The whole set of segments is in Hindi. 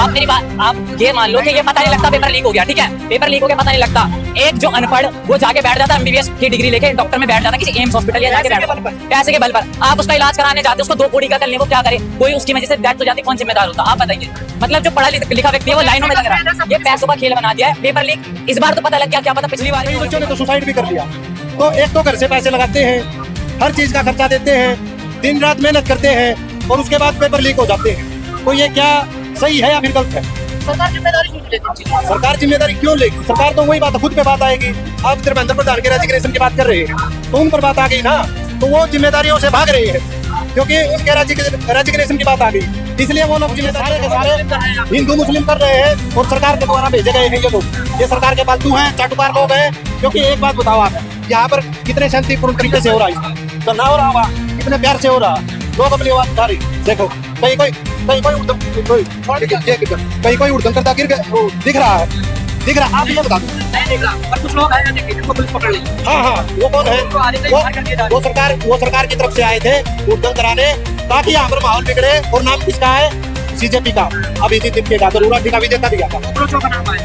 आप मेरी बात, आप ये मान लो कि ये पता नहीं लगता पेपर लीक हो गया, ठीक है, पेपर लीक हो गया पता नहीं लगता। एक जो अनपढ़ वो जाके बैठ जाता एमबीबीएस की डिग्री लेके डॉक्टर में बैठ जाता किसी एम्स हॉस्पिटल या जाके बैठ जाता पैसे के बल पर। आप उसका इलाज कराने जाते, उसको 2 कोड़ी का कर ले, वो क्या करे, कोई उसकी वजह से डेथ हो जाती, कौन जिम्मेदार होता? आप बताइए। मतलब जो पढ़ा लिखा व्यक्ति है वो लाइनों में लग रहा है, ये पैसों का खेल बना दिया है। पेपर लीक इस बार तो पता लग गया, क्या पता पिछली बार बच्चों ने तो सुसाइड भी कर लिया। तो एक तो घर से पैसे लगाते हैं, हर चीज का खर्चा देते हैं, दिन रात मेहनत करते हैं और उसके बाद पेपर लीक हो जाते हैं। तो ये क्या सही है या फिर गलत है? सरकार जिम्मेदारी क्यों नहीं लेती? सरकार जिम्मेदारी क्यों लेगी? सरकार तो वही बात खुद पे बात आएगी। आप धर्मेंद्र प्रधान के रेजिग्नेशन की बात कर रहे हैं तो उन पर बात आ गई ना, तो वो जिम्मेदारियों से भाग रहे हैं क्योंकि उनके रेजिग्नेशन की बात आ गई, इसलिए वो लोग जिम्मेदारी के सारे हिंदू मुस्लिम कर रहे हैं और सरकार के द्वारा भेजे गए हैं। ये लोग, ये सरकार के पालतू हैं, चाटुकार लोग हैं। क्योंकि एक बात बताओ आप, यहाँ पर कितने शांतिपूर्ण तरीके से हो रहा है, तो ना हो रहा हुआ, कितने प्यार से हो रहा, लोग अपनी आवाज उठा रही। देखो कहीं कोई उड़दम करता गिर गया दिख रहा है, आप ये बता दो। नहीं दिख रहा, पर कुछ लोग आए देखे जिनको पुलिस पकड़ ली। हाँ, वो कौन है? वो सरकार की तरफ से आए थे उड़दम कराने ताकि यहाँ पर माहौल बिगड़े। और नाम किसका है? बीजेपी का अभिजीत दिखेगा, जरूर विजेता दिया था,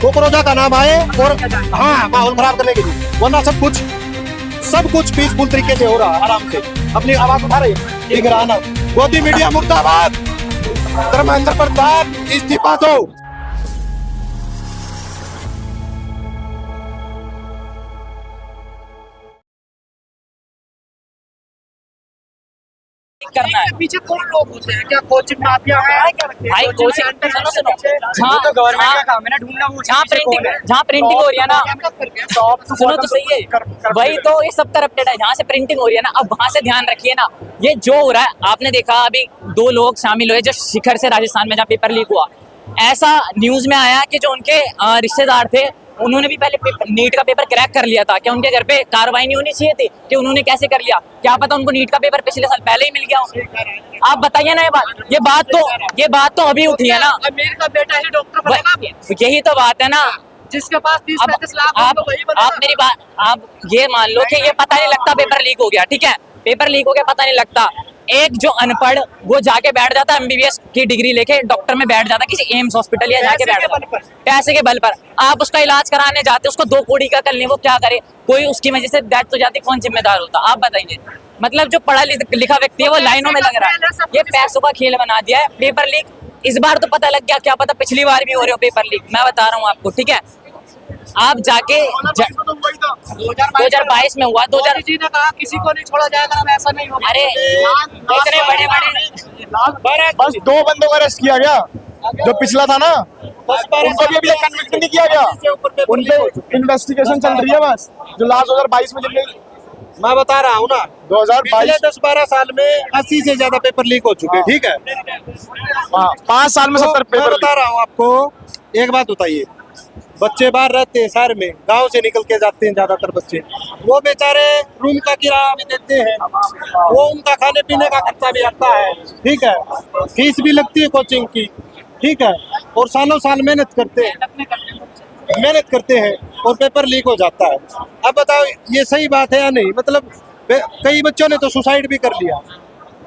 कोकरोजा का नाम आए और हाँ माहौल खराब करने के लिए, वरना सब कुछ पीसफुल तरीके से हो रहा, आराम से अपनी आवाज उठा रहे हैं। दिख रहा ना, मोदी मीडिया मुर्दाबाद, धर्मेंद्र प्रधान इस्तीफा दो। करना है। पीछे कौन लोग होते हैं? क्या कोचिंग माफिया है क्या? भाई कोचिंग सुनो, तो गवर्नमेंट का काम है ना ढूंढना, वो जहाँ प्रिंटिंग हो रही है ना, सुनो तो सही है, वही तो ये सब करप्टेड है। जहाँ से प्रिंटिंग हो रही है ना, अब वहां से ध्यान रखिए ना। ये जो हो रहा है, आपने देखा अभी 2 लोग शामिल हुए जो शिखर से राजस्थान में जहाँ पेपर लीक हुआ, ऐसा न्यूज में आया कि जो उनके रिश्तेदार थे उन्होंने भी पहले नीट का पेपर क्रैक कर लिया था। क्या उनके घर पे कार्रवाई नहीं होनी चाहिए थी कि उन्होंने कैसे कर लिया? क्या पता उनको नीट का पेपर पिछले साल पहले ही मिल गया। आप बताइए ना, ये बात तो अभी उठी है ना। अमीर का बेटा ही डॉक्टर बनेगा, यही तो बात है ना। जिसके पास 30-35 लाख आप मेरी बात, आप ये मान लो कि ये पता नहीं लगता पेपर लीक हो गया, ठीक है, पेपर लीक हो गया पता नहीं लगता। एक जो अनपढ़ वो जाके बैठ जाता एमबीबीएस की डिग्री लेके डॉक्टर में बैठ जाता किसी एम्स हॉस्पिटल या जाके बैठ जाता पैसे के बल पर। आप उसका इलाज कराने जाते, उसको 2 कोड़ी का कर ले, वो क्या करे, कोई उसकी वजह से डेथ हो जाती, कौन जिम्मेदार होता? आप बताइए। मतलब जो पढ़ा लिखा व्यक्ति है वो लाइनों में लग रहा है, ये पैसों का खेल बना दिया है। पेपर लीक इस बार तो पता लग गया, क्या पता पिछली बार भी हो रहे हो पेपर लीक। मैं बता रहा हूँ आपको, ठीक है, आप जाके 2022 में हुआ, 2000 जी ने कहा किसी को नहीं छोड़ा जाएगा, ऐसा नहीं होगा। अरे इतने बड़े बस 2 बंदों को अरेस्ट किया गया, जो पिछला था ना उनको भी अभी तक कन्विक्ट नहीं किया गया, उनपे इन्वेस्टिगेशन चल रही है बस। जो लास्ट 2022 में जितने, मैं बता रहा हूँ ना, 2022 10-12 साल में 80 से ज्यादा पेपर लीक हो चुके हैं, ठीक है। 5 साल में 70 मैं पेपर। बता रहा हूँ आपको, एक बात बताइए, बच्चे बाहर रहते हैं शहर में, गांव से निकल के जाते हैं ज्यादातर बच्चे, वो बेचारे रूम का किराया भी देते हैं, वो उनका खाने पीने का खर्चा भी आता है, ठीक है, फीस भी लगती है कोचिंग की, ठीक है, और सालों साल मेहनत करते हैं और पेपर लीक हो जाता है। अब बताओ ये सही बात है या नहीं? मतलब कई बच्चों ने तो सुसाइड भी कर लिया।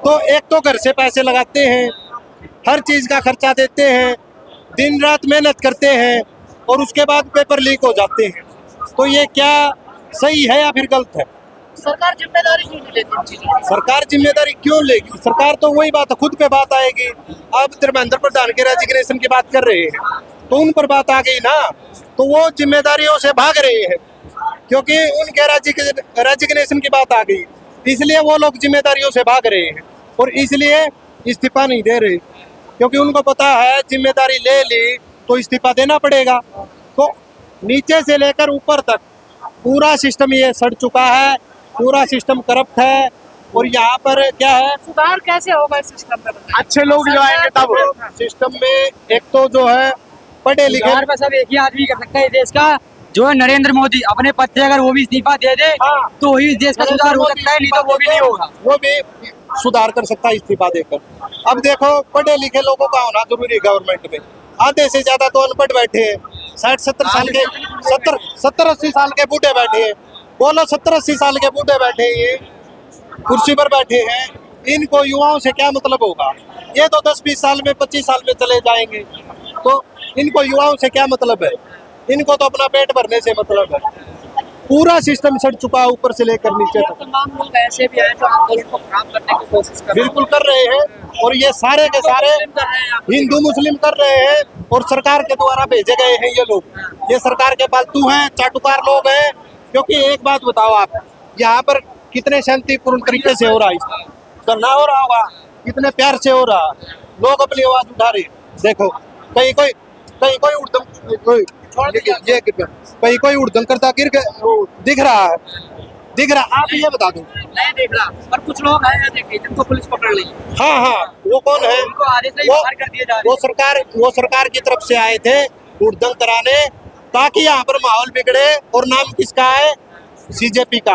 तो एक तो घर से पैसे लगाते हैं, हर चीज का खर्चा देते हैं, दिन रात मेहनत करते हैं और उसके बाद पेपर लीक हो जाते हैं। तो ये क्या सही है या फिर गलत है? सरकार जिम्मेदारी क्यों नहीं लेती? सरकार जिम्मेदारी क्यों लेगी? सरकार तो वही बात खुद पे बात आएगी। आप धर्मेंद्र प्रधान के रेजिग्नेशन की बात कर रहे हैं तो उन पर बात आ गई ना, तो वो जिम्मेदारियों से भाग रहे हैं क्योंकि उनके रेजिग्नेशन की बात आ गई, इसलिए वो लोग जिम्मेदारियों से भाग रहे हैं और इसलिए इस्तीफा नहीं दे रहे, क्योंकि उनको पता है जिम्मेदारी ले ली तो इस्तीफा देना पड़ेगा। तो नीचे से लेकर ऊपर तक पूरा सिस्टम ये सड़ चुका है, पूरा सिस्टम करप्ट है। और यहाँ पर क्या है, सुधार कैसे होगा इस सिस्टम में? अच्छे लोग जो आएंगे तब सिस्टम में एक तो जो है पढ़े लिखे, बिहार में सब एक ही आदमी कर सकता है देश का, जो है नरेंद्र मोदी। अपने पद से अगर वो भी इस्तीफा दे दे तो वही इस देश का सुधार हो सकता है, नहीं तो वो भी नहीं होगा। वो भी सुधार कर सकता है इस्तीफा देकर। अब देखो पढ़े लिखे लोगों का होना जरूरी गवर्नमेंट में, आधे से ज्यादा तो अनपढ़ बैठे हैं, 60-70 साल के 70-80 साल के बूढ़े बैठे हैं। बोलो 70-80 साल के बूढ़े बैठे ये कुर्सी पर बैठे हैं, इनको युवाओं से क्या मतलब होगा? ये तो 10-20 साल में 25 साल में चले जाएंगे। तो इनको युवाओं से क्या मतलब है? इनको तो अपना पेट भरने से मतलब है। पूरा सिस्टम सड़ चुका है ऊपर से लेकर नीचे तक। तमाम लोग ऐसे भी हैं जो आंदोलन को खराब करने की कोशिश कर रहे हैं। बिल्कुल कर रहे हैं, और ये सारे के सारे हिंदू मुस्लिम कर रहे हैं, और सरकार के द्वारा भेजे गए हैं ये लोग। ये सरकार के फालतू हैं, चाटुकार लोग हैं। क्योंकि एक बात बताओ आप, यहाँ पर कितने शांतिपूर्ण तरीके से हो रहा है, करना हो रहा होगा, कितने प्यार से हो रहा, लोग अपनी आवाज उठा रहे। देखो कहीं कोई उड़दम कहीं कोई उड़दम करता गिर दिख रहा है। आप ये बता दो। नहीं देख रहा, पर कुछ लोग हैं देखिए जिनको पुलिस पकड़ ली। हाँ, वो कौन है? उनको आधे से ही बाहर कर दिए जा रहे हैं। वो सरकार की तरफ से आए थे उड़दंग कराने, ताकि यहाँ पर माहौल बिगड़े। और नाम किसका है? सीजेपी का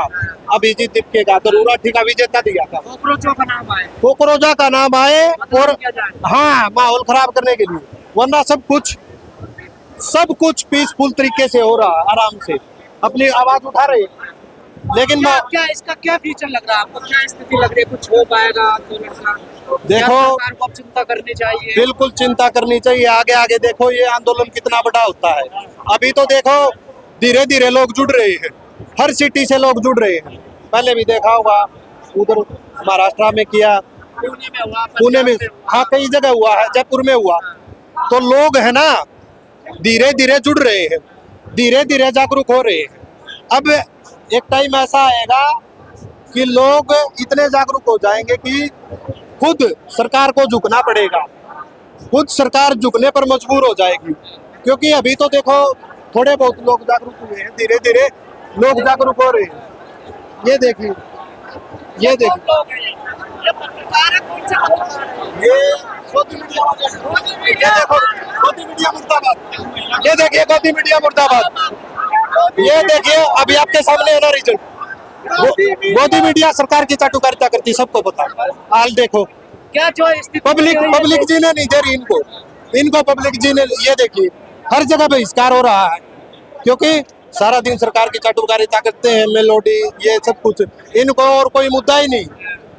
अभिजीत दीपके का, दरोरा ठिका विजेता दिया था। कॉकरोचों का नाम आए, कोकरोजा का नाम आए, और किया जाए। हाँ, माहौल खराब करने के लिए। वरना सब कुछ पीसफुल तरीके से हो रहा, आराम से अपनी आवाज उठा रहे। लेकिन क्या इसका क्या फ्यूचर लग रहा है आपको? क्या स्थिति लग रही है? कुछ हो पाएगा आंदोलन का? देखो, क्या सरकार को अब चिंता करनी चाहिए? बिल्कुल चिंता करनी चाहिए। आगे देखो ये आंदोलन कितना बड़ा होता है। अभी तो देखो धीरे धीरे लोग जुड़ रहे हैं, हर सिटी से लोग जुड़ रहे हैं। पहले भी देखा होगा, उधर महाराष्ट्र में किया, पुणे में हुआ, पुणे में, हाँ कई जगह हुआ है, जयपुर में हुआ। तो लोग है ना धीरे धीरे जुड़ रहे हैं, धीरे धीरे जागरूक हो रहे हैं। अब एक टाइम ऐसा आएगा कि लोग इतने जागरूक हो जाएंगे कि खुद सरकार को झुकना पड़ेगा, खुद सरकार झुकने पर मजबूर हो जाएगी। क्योंकि अभी तो देखो थोड़े बहुत लोग जागरूक हुए हैं, धीरे धीरे लोग जागरूक हो रहे हैं। ये देखिए ये पत्रकार है, कौन से पत्रकार है? ये गोदी मीडिया वाले, ये देखो गोदी मीडिया मुर्दाबाद, ये देखिए गोदी मीडिया मुर्दाबाद। ये देखिए अभी आपके सामने है ना रिजल्ट। गोदी मीडिया सरकार की चाटुकारिता करती, सबको पता। हाल देखो, क्या जो स्थिति पब्लिक जी ने नहीं दे रही इनको पब्लिक जी ने। ये देखिए हर जगह बहिष्कार हो रहा है, क्योंकि सारा दिन सरकार की चाटुकारिता करते हैं, मेलोडी ये सब कुछ। इनको और कोई मुद्दा ही नहीं,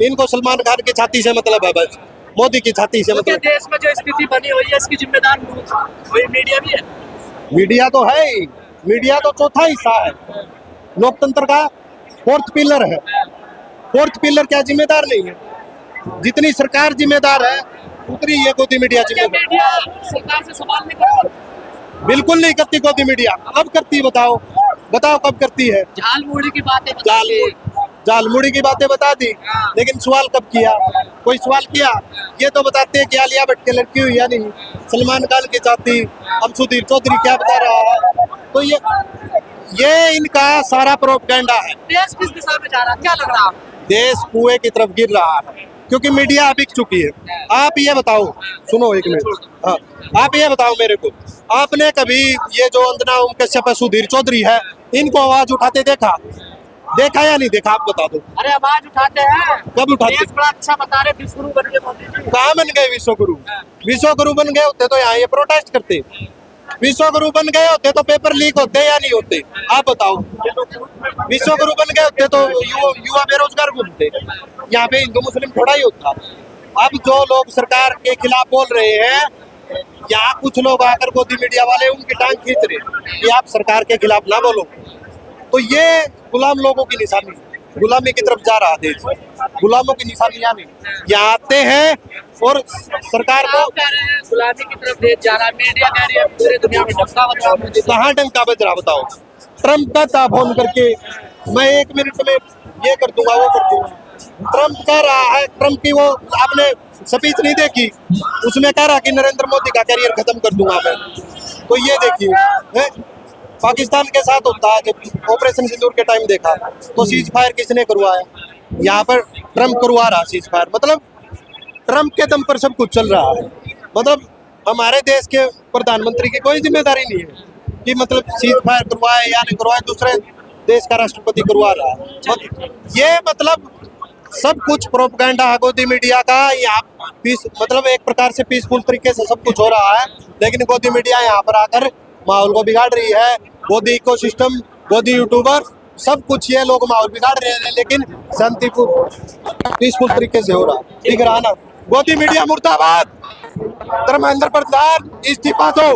इनको सलमान खान की छाती से मतलब है, बस मोदी की छाती से तो क्या मतलब। देश में जो स्थिति बनी हुई है इसकी जिम्मेदार कोई मीडिया भी है? मीडिया तो है ही, मीडिया तो चौथा हिस्सा है लोकतंत्र का, फोर्थ पिलर है। फोर्थ पिलर क्या जिम्मेदार नहीं है? जितनी सरकार जिम्मेदार है उतनी ये गोदी मीडिया क्या जिम्मेदार। मीडिया सरकार से सवाल नहीं करती? बिल्कुल नहीं करती गोदी मीडिया। कब करती बताओ कब करती है? झालमुड़ी की बातें बताती है। जालमुड़ी की बातें बता दी, लेकिन सवाल कब किया? कोई सवाल किया? ये तो बताते हैं कि आलिया भट्ट की लड़की हुई या नहीं, सलमान खान की चाहती, अब सुधीर चौधरी क्या बता रहा है। तो ये इनका सारा प्रोपेगेंडा है। देश किस दिशा में जा रहा है, क्या लग रहा है? देश कुएं की तरफ गिर रहा है, क्योंकि मीडिया बिक चुकी है। आप ये बताओ, सुनो एक मिनट, हाँ, आप ये बताओ मेरे को, आपने कभी ये जो अंजना ओम कश्यप सुधीर चौधरी है, इनको आवाज उठाते देखा या नहीं देखा? आप बता दो। अरे आवाज उठाते हैं। कब उठाते? देश बड़ा अच्छा बता रहे, विश्वगुरु बन गए मोदी जी। कहाँ बन गए विश्वगुरु? विश्वगुरु बन गए होते तो यहाँ ये प्रोटेस्ट करते। विश्वगुरु बन गए होते तो पेपर लीक होते या नहीं होते? आप बताओ। विश्वगुरु बन गए होते तो युवा बेरोजगार घूमते। यहाँ पे हिंदू मुस्लिम थोड़ा ही होता। अब जो लोग सरकार के खिलाफ बोल रहे हैं, यहाँ कुछ लोग आकर गोदी मीडिया वाले उनकी टांग खींच रहे हैं कि आप सरकार के खिलाफ ना बोलो। तो ये गुलाम लोगों की निशानी, गुलामी की तरफ जा रहा देश। गुलामों की निशानी यानी यहाँ आते हैं और सरकार को आप कह रहे हैं गुलामी की तरफ देश जा रहा है, मीडिया कह रही है पूरे दुनिया में धक्का बज रहा है। कहाँ डंका बज रहा बताओ? ट्रम्प का था फोन करके, मैं 1 मिनट में ये कर दूंगा वो कर दूंगा। ट्रम्प कह रहा है, ट्रम्प की वो आपने स्पीच नहीं देखी, उसमें कह रहा कि नरेंद्र मोदी का करियर खत्म कर दूंगा मैं। तो ये देखिए पाकिस्तान के साथ होता है, जब ऑपरेशन सिंदूर के टाइम देखा तो सीज फायर किसने करवाया? यहाँ पर ट्रम्प करवा रहा सीज फायर। मतलब ट्रम्प के दम पर सब कुछ चल रहा है। मतलब हमारे देश के प्रधानमंत्री की कोई जिम्मेदारी नहीं है कि मतलब सीज फायर करवाए या नहीं करवाए, दूसरे देश का राष्ट्रपति करवा रहा है। ये मतलब सब कुछ प्रोपेगेंडा है गोदी मीडिया का। यहाँ मतलब एक प्रकार से पीसफुल तरीके से सब कुछ हो रहा है, लेकिन गोदी मीडिया यहाँ पर आकर माहौल को बिगाड़ रही है। गोदी इकोसिस्टम, गोदी यूट्यूबर, सब कुछ ये लोग माहौल बिगाड़ रहे हैं, लेकिन शांतिपूर्ण पीसफुल तरीके से हो रहा है। दिख रहा ना? गोदी मीडिया मुर्दाबाद, धर्मेंद्र प्रधान इस्तीफा दो।